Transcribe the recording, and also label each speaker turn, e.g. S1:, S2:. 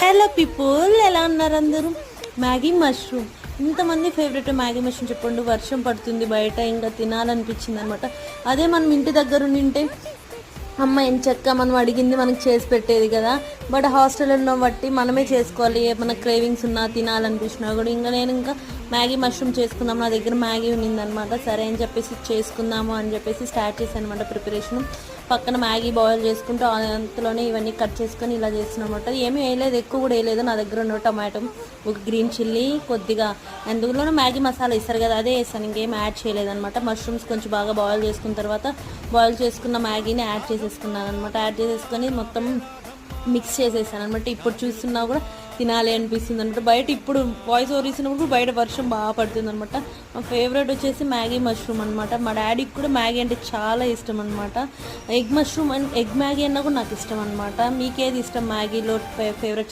S1: Hello people, ఎలా ఉన్నారు అందరూ? మ్యాగీ మష్రూమ్, ఇంతమంది ఫేవరెట్ మ్యాగీ మష్రూమ్ చెప్పండి. వర్షం పడుతుంది బయట, ఇంకా తినాలనిపించింది అనమాట. అదే మనం ఇంటి దగ్గర ఉండింటే అమ్మ ఎంచక్క మనం అడిగింది మనకు చేసి పెట్టేది కదా. బట్ హాస్టల్లో ఉన్న బట్టి మనమే చేసుకోవాలి. మన క్రేవింగ్స్ ఉన్నా తినాలనిపించినా కూడా. ఇంకా మ్యాగీ మష్రూమ్ చేసుకుందాం, నా దగ్గర మ్యాగీ ఉన్నిందనమాట. సరే అని చెప్పేసి చేసుకుందాము అని చెప్పేసి స్టార్ట్ చేశాను అనమాట ప్రిపరేషన్. పక్కన మ్యాగీ బాయిల్ చేసుకుంటూ అంతలోనే ఇవన్నీ కట్ చేసుకొని ఇలా చేస్తున్నాం అనమాట. ఏమీ వేయలేదు, ఎక్కువ కూడా వేయలేదు. నా దగ్గర ఉన్న టమాటో, ఒక గ్రీన్ చిల్లీ, కొద్దిగా అందులోనే మ్యాగీ మసాలా ఇస్తారు కదా, అదే వేస్తాను. ఇంకేం యాడ్ చేయలేదన్నమాట. మష్రూమ్స్ కొంచెం బాగా బాయిల్ చేసుకున్న తర్వాత బాయిల్ చేసుకున్న మ్యాగీని యాడ్ చేసేసుకున్నాను అనమాట. యాడ్ చేసేసుకొని మొత్తం మిక్స్ చేసేసాను అనమాట. ఇప్పుడు చూస్తున్నా కూడా తినాలి అనిపిస్తుంది అనమాట. బయట ఇప్పుడు వాయిస్ ఓవర్ ఇచ్చినప్పుడు బయట వర్షం బాగా పడుతుంది అనమాట. మా ఫేవరెట్ వచ్చేసి మ్యాగీ మష్రూమ్ అనమాట. మా డాడీకి కూడా మ్యాగీ అంటే చాలా ఇష్టం అనమాట. Egg mushroom and egg Maggi అన్నా కూడా నాకు ఇష్టం అనమాట. మీకేది ఇష్టం మ్యాగీలో ఫేవరెట్?